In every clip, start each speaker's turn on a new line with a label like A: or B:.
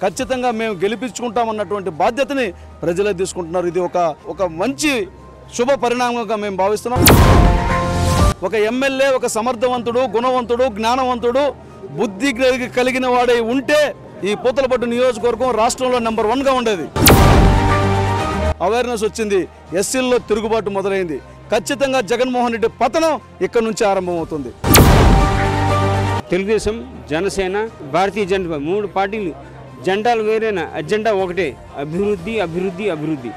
A: ఖచ్చితంగా మేము గెలిపించుకుంటామన్నటువంటి బాధ్యతని ప్రజలే తీసుకుంటున్నారు. ఇది ఒక మంచి శుభ పరిణామంగా మేము భావిస్తున్నాం. ఒక ఎమ్మెల్యే ఒక సమర్థవంతుడు, గుణవంతుడు, జ్ఞానవంతుడు, బుద్ధి కలిగిన వాడై ఉంటే ఈ పూతలపట్టు నియోజకవర్గం రాష్ట్రంలో నెంబర్ 1గా ఉండేది. అవేర్నెస్ వచ్చింది, ఎస్సీల్లో తిరుగుబాటు మొదలైంది. ఖచ్చితంగా జగన్మోహన్ రెడ్డి పతనం ఇక్కడ నుంచి ఆరంభమవుతుంది.
B: తెలుగుదేశం, జనసేన, భారతీయ జనతా 3 పార్టీలు జెండాలు వేరైన అజెండా ఒకటే, అభివృద్ధి అభివృద్ధి అభివృద్ధి.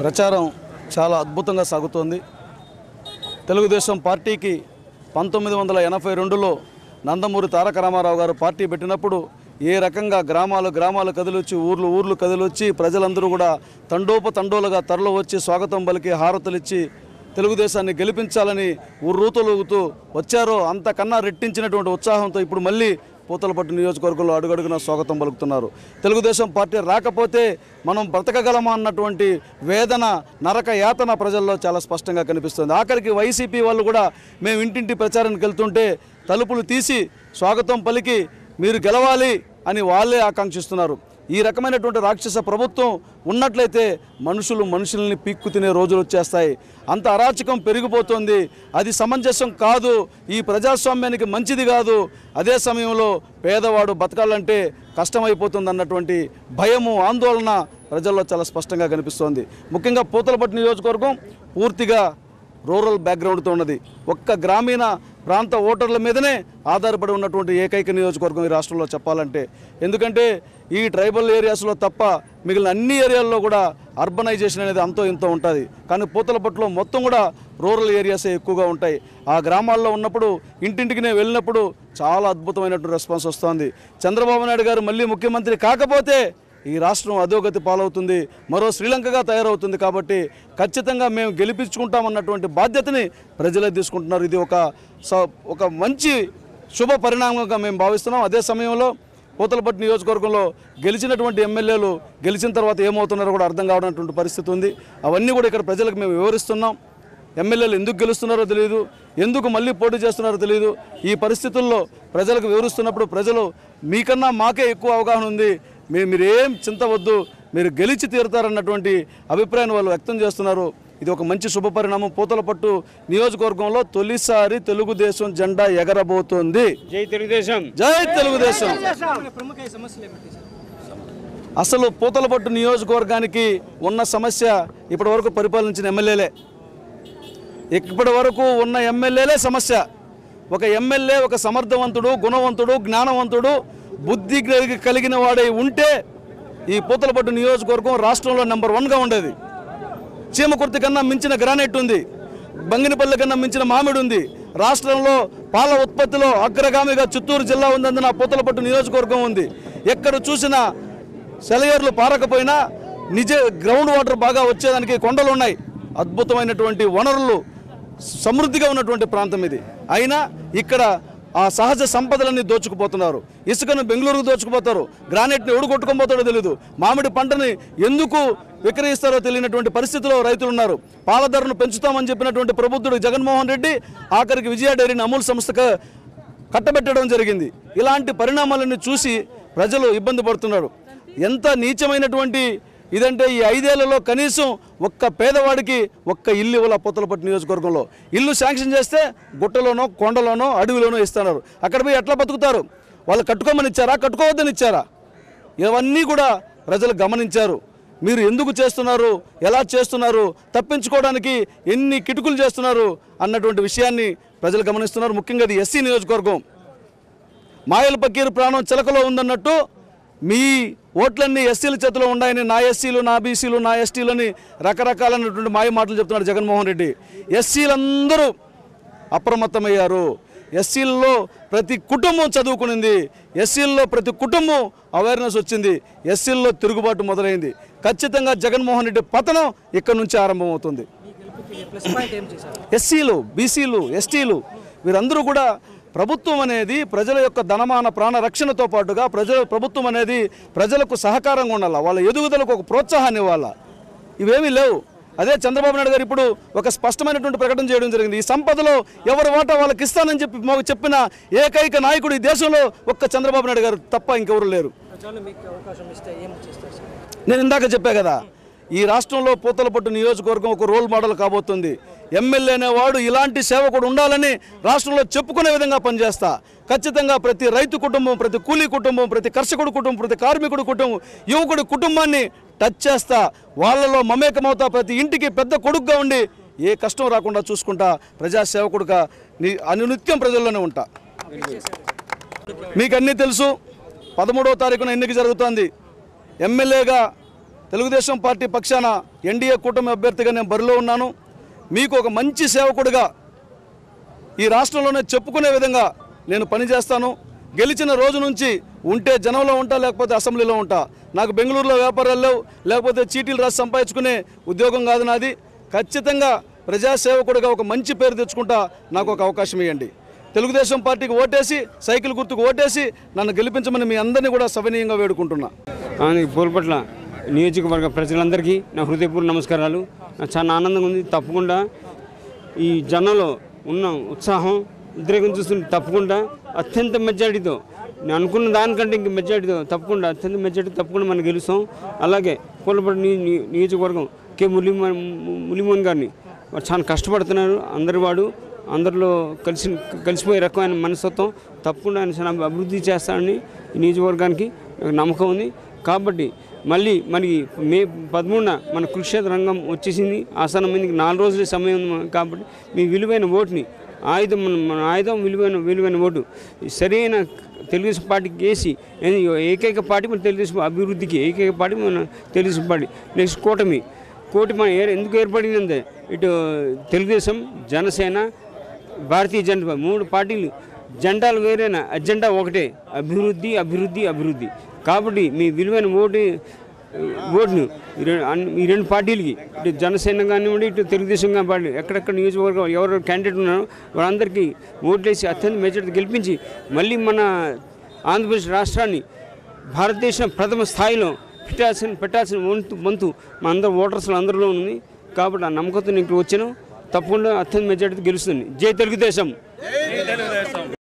A: ప్రచారం చాలా అద్భుతంగా సాగుతోంది. తెలుగుదేశం పార్టీకి 1982లో నందమూరి తారక రామారావు గారు పార్టీ పెట్టినప్పుడు ఏ రకంగా గ్రామాలు కదిలొచ్చి ఊర్లు కదిలొచ్చి ప్రజలందరూ కూడా తండోపతండోలుగా తరలి వచ్చి స్వాగతం పలికి హారతులిచ్చి తెలుగుదేశాన్ని గెలిపించాలని ఊరూతలూగుతూ వచ్చారో అంతకన్నా రెట్టించినటువంటి ఉత్సాహంతో ఇప్పుడు మళ్ళీ పూతలపట్టు నియోజకవర్గంలో అడుగడుగున స్వాగతం పలుకుతున్నారు. తెలుగుదేశం పార్టీ రాకపోతే మనం బ్రతకగలమా అన్నటువంటి వేదన, నరక యాతన ప్రజల్లో చాలా స్పష్టంగా కనిపిస్తుంది. ఆఖరికి వైసీపీ వాళ్ళు కూడా మేము ఇంటింటి ప్రచారానికి వెళ్తుంటే తలుపులు తీసి స్వాగతం పలికి మీరు గెలవాలి అని వాళ్ళే ఆకాంక్షిస్తున్నారు. ఈ రకమైనటువంటి రాక్షస ప్రభుత్వం ఉన్నట్లయితే మనుషుల్ని పీక్కు తినే రోజులు వచ్చేస్తాయి. అంత అరాచకం పెరిగిపోతుంది. అది సమంజసం కాదు, ఈ ప్రజాస్వామ్యానికి మంచిది కాదు. అదే సమయంలో పేదవాడు బతకాలంటే కష్టమైపోతుంది అన్నటువంటి భయము, ఆందోళన ప్రజల్లో చాలా స్పష్టంగా కనిపిస్తోంది. ముఖ్యంగా పూతలపట్టు నియోజకవర్గం పూర్తిగా రూరల్ బ్యాక్గ్రౌండ్తో ఉన్నది. ఒక్క గ్రామీణ ప్రాంత ఓటర్ల మీదనే ఆధారపడి ఉన్నటువంటి ఏకైక నియోజకవర్గం ఈ రాష్ట్రంలో చెప్పాలంటే. ఎందుకంటే ఈ ట్రైబల్ ఏరియాస్లో తప్ప మిగిలిన అన్ని ఏరియాల్లో కూడా అర్బనైజేషన్ అనేది అంతో ఇంతో ఉంటుంది. కానీ పూతలపట్టులో మొత్తం కూడా రూరల్ ఏరియాసే ఎక్కువగా ఉంటాయి. ఆ గ్రామాల్లో ఉన్నప్పుడు ఇంటింటికి నేను వెళ్ళినప్పుడు చాలా అద్భుతమైనటువంటి రెస్పాన్స్ వస్తుంది. చంద్రబాబు నాయుడు గారు మళ్ళీ ముఖ్యమంత్రి కాకపోతే ఈ రాష్ట్రం అధోగతి పాలవుతుంది, మరో శ్రీలంకగా తయారవుతుంది. కాబట్టి ఖచ్చితంగా మేము గెలిపించుకుంటామన్నటువంటి బాధ్యతని ప్రజలే తీసుకుంటున్నారు. ఇది ఒక మంచి శుభ పరిణామంగా మేము భావిస్తున్నాం. అదే సమయంలో పూతలపట్టు నియోజకవర్గంలో గెలిచినటువంటి ఎమ్మెల్యేలు గెలిచిన తర్వాత ఏమవుతున్నారో కూడా అర్థం కావనటువంటి పరిస్థితి ఉంది. అవన్నీ కూడా ఇక్కడ ప్రజలకు మేము వివరిస్తున్నాం. ఎమ్మెల్యేలు ఎందుకు గెలుస్తున్నారో తెలియదు, ఎందుకు మళ్ళీ పోటీ చేస్తున్నారో తెలియదు. ఈ పరిస్థితుల్లో ప్రజలకు వివరిస్తున్నప్పుడు ప్రజలు మీకన్నా మాకే ఎక్కువ అవగాహన ఉంది, మీరేం చింతవద్దు, మీరు గెలిచి తీరుతారన్నటువంటి అభిప్రాయాన్ని వాళ్ళు వ్యక్తం చేస్తున్నారు. ఇది ఒక మంచి శుభ పరిణామం. పూతలపట్టు నియోజకవర్గంలో తొలిసారి తెలుగుదేశం జెండా ఎగరబోతోంది.
B: జై తెలుగుదేశం,
A: జై తెలుగుదేశం. అసలు పూతలపట్టు నియోజకవర్గానికి ఉన్న సమస్య ఇప్పటి వరకు పరిపాలించిన ఎమ్మెల్యేలే. ఇప్పటి వరకు ఉన్న ఎమ్మెల్యేలే సమస్య. ఒక ఎమ్మెల్యే ఒక సమర్థవంతుడు, గుణవంతుడు, జ్ఞానవంతుడు, బుద్ధి కలిగిన వాడై ఉంటే ఈ పూతలపట్టు నియోజకవర్గం రాష్ట్రంలో నెంబర్ 1గా ఉండేది. చీమకుర్తి కన్నా మించిన గ్రానైట్ ఉంది, బంగినపల్లి కన్నా మించిన మామిడి ఉంది. రాష్ట్రంలో పాల ఉత్పత్తిలో అగ్రగామిగా చిత్తూరు జిల్లా ఉందందున పూతలపట్టు నియోజకవర్గం ఉంది. ఎక్కడ చూసినా సెలయేర్లు పారకపోయినా నిజ గ్రౌండ్ వాటర్ బాగా వచ్చేదానికి కొండలు ఉన్నాయి. అద్భుతమైనటువంటి వనరులు సమృద్ధిగా ఉన్నటువంటి ప్రాంతం ఇది. అయినా ఇక్కడ ఆ సహజ సంపదలన్నీ దోచుకుపోతున్నారు. ఇసుకను బెంగళూరుకు దోచుకుపోతారు, గ్రానైట్ని ఎవడు కొట్టుకోబోతాడో తెలియదు, మామిడి పంటని ఎందుకు విక్రయిస్తారో తెలియనటువంటి పరిస్థితిలో రైతులు ఉన్నారు. పాల ధరను పెంచుతామని చెప్పినటువంటి ప్రబుద్ధుడు జగన్మోహన్ రెడ్డి ఆఖరికి విజయ డైరీని అమూల్ సంస్థకు కట్టబెట్టడం జరిగింది. ఇలాంటి పరిణామాలన్నీ చూసి ప్రజలు ఇబ్బంది పడుతున్నారు. ఎంత నీచమైనటువంటి ఇదంటే ఈ 5 ఏళ్లలో కనీసం ఒక్క పేదవాడికి ఒక్క ఇల్లు ఇవ్వాల. పూతలపట్టు నియోజకవర్గంలో ఇల్లు శాంక్షన్ చేస్తే గుట్టలోనో కొండలోనో అడవిలోనో ఇస్తున్నారు. అక్కడ పోయి ఎట్లా బతుకుతారు? వాళ్ళు కట్టుకోమని ఇచ్చారా, కట్టుకోవద్దని ఇచ్చారా? ఇవన్నీ కూడా ప్రజలు గమనించారు. మీరు ఎందుకు చేస్తున్నారు, ఎలా చేస్తున్నారు, తప్పించుకోవడానికి ఎన్ని కిటుకులు చేస్తున్నారు అన్నటువంటి విషయాన్ని ప్రజలు గమనిస్తున్నారు. ముఖ్యంగా ఇది ఎస్సీ నియోజకవర్గం. మాయల పకీరు ప్రాణం చిలకలో ఉందన్నట్టు మీ ఓట్లన్నీ ఎస్సీల చేతిలో ఉన్నాయని, నా ఎస్సీలు, నా బీసీలు, నా ఎస్టీలని రకరకాలైనటువంటి మాయ మాటలు చెప్తున్నాడు జగన్మోహన్ రెడ్డి. ఎస్సీలందరూ అప్రమత్తమయ్యారు. ఎస్సీలలో ప్రతి కుటుంబం చదువుకునింది, ఎస్సీలలో ప్రతి కుటుంబం అవేర్నెస్ వచ్చింది, ఎస్సీలలో తిరుగుబాటు మొదలైంది. ఖచ్చితంగా జగన్మోహన్ రెడ్డి పతనం ఇక్కడ నుంచి ఆరంభమవుతుంది. ఎస్సీలు, బీసీలు, ఎస్టీలు వీరందరూ కూడా ప్రభుత్వం అనేది ప్రజల యొక్క ధనమాన ప్రాణ రక్షణతో పాటుగా ప్రభుత్వం అనేది ప్రజలకు సహకారంగా ఉండాలి, వాళ్ళ ఎదుగుదలకు ఒక ప్రోత్సాహాన్ని ఇవ్వాలా. ఇవేమీ లేవు. అదే చంద్రబాబు నాయుడు గారు ఇప్పుడు ఒక స్పష్టమైనటువంటి ప్రకటన చేయడం జరిగింది. ఈ సంపదలో ఎవరి వాటా వాళ్ళకి ఇస్తానని చెప్పిన ఏకైక నాయకుడు ఈ దేశంలో ఒక్క చంద్రబాబు నాయుడు గారు తప్ప ఇంకెవరు లేరు. నేను ఇందాక చెప్పా కదా, ఈ రాష్ట్రంలో పూతలపట్టు నియోజకవర్గం ఒక రోల్ మోడల్ కాబోతుంది. ఎమ్మెల్యే అనేవాడు ఇలాంటి సేవకుడు ఉండాలని రాష్ట్రంలో చెప్పుకునే విధంగా పనిచేస్తా. ఖచ్చితంగా ప్రతి రైతు కుటుంబం, ప్రతి కూలీ కుటుంబం, ప్రతి కర్షకుడు కుటుంబం, ప్రతి కార్మికుడు కుటుంబం, యువకుడి కుటుంబాన్ని టచ్ చేస్తా. వాళ్ళలో మమేకమవుతా. ప్రతి ఇంటికి పెద్ద కొడుకుగా ఉండి ఏ కష్టం రాకుండా చూసుకుంటా. ప్రజాసేవకుడుగా అనునిత్యం ప్రజల్లోనే ఉంటా. మీకు అన్నీ తెలుసు. 13వ తారీఖున ఎన్నిక జరుగుతోంది. ఎమ్మెల్యేగా తెలుగుదేశం పార్టీ పక్షాన ఎన్డీఏ కూటమి అభ్యర్థిగా నేను బరిలో ఉన్నాను. మీకు ఒక మంచి సేవకుడిగా ఈ రాష్ట్రంలోనే చెప్పుకునే విధంగా నేను పనిచేస్తాను. గెలిచిన రోజు నుంచి ఉంటే జనంలో ఉంటా, లేకపోతే అసెంబ్లీలో ఉంటా. నాకు బెంగళూరులో వ్యాపారాలు లేవు, లేకపోతే చీటీలు రాసి సంపాదించుకునే ఉద్యోగం కాదు నాది. ఖచ్చితంగా ప్రజాసేవకుడిగా ఒక మంచి పేరు తెచ్చుకుంటా. నాకు ఒక అవకాశం ఇవ్వండి. తెలుగుదేశం పార్టీకి ఓటేసి, సైకిల్ గుర్తుకు ఓటేసి నన్ను గెలిపించమని మీ అందరినీ కూడా సవినీయంగా వేడుకుంటున్నా.
B: పూలపట్ల నియోజకవర్గ ప్రజలందరికీ నా హృదయపూర్వక నమస్కారాలు. నాకు చాలా ఆనందంగా ఉంది. తప్పకుండా ఈ జనంలో ఉన్న ఉత్సాహం, ఉద్రేకం చూస్తుంటే తప్పకుండా అత్యంత మెజారిటీతో, నేను అనుకున్న దానికంటే ఇంక మెజారిటీతో తప్పకుండా, అత్యంత మెజారిటీ తప్పకుండా మనం గెలుస్తాం. అలాగే పూలపట్టు నియోజకవర్గం మురళీమోహన్ గారిని వారు చాలా కష్టపడుతున్నారు. అందరిలో కలిసిపోయే రకమైన మనస్తత్వం. తప్పకుండా ఆయన చాలా అభివృద్ధి చేస్తానని ఈ నియోజకవర్గానికి నమ్మకం ఉంది. కాబట్టి మళ్ళీ మనకి మే 13న మన కురుక్షేత్ర రంగం వచ్చేసింది. ఆసనమైంది. 4 రోజుల సమయం ఉంది. కాబట్టి మీ విలువైన ఓటుని మన ఆయుధం విలువైన ఓటు సరైన తెలుగుదేశం పార్టీకి వేసి, ఏకైక పార్టీ మన తెలుగుదేశం అభివృద్ధికి ఏకైక పార్టీ మన తెలుగుదేశం పార్టీ. నెక్స్ట్ కూటమి మన ఎందుకు ఏర్పడిందంటే ఇటు తెలుగుదేశం, జనసేన, భారతీయ జనతా 3 పార్టీలు జెండాలు వేరైన అజెండా ఒకటే, అభివృద్ధి అభివృద్ధి అభివృద్ధి. కాబట్టి మీ విలువైన ఓటును ఈ 2 పార్టీలకి, ఇటు జనసేన కానివ్వండి, ఇటు తెలుగుదేశం పార్టీ, ఎక్కడెక్కడ నియోజకవర్గం ఎవరు క్యాండిడేట్ ఉన్నారో వాళ్ళందరికీ ఓట్లేసి అత్యంత మెజారిటీ గెలిపించి మళ్ళీ మన ఆంధ్రప్రదేశ్ రాష్ట్రాన్ని భారతదేశం ప్రథమ స్థాయిలో పెట్టాల్సిన వంతు మన అందరూ ఓటర్స్లో అందరిలో ఉంది. కాబట్టి ఆ నమ్మకంతో నేను ఇక్కడ వచ్చాను. తప్పకుండా అత్యంత మెజారిటీ గెలుస్తుంది. జై తెలుగుదేశం.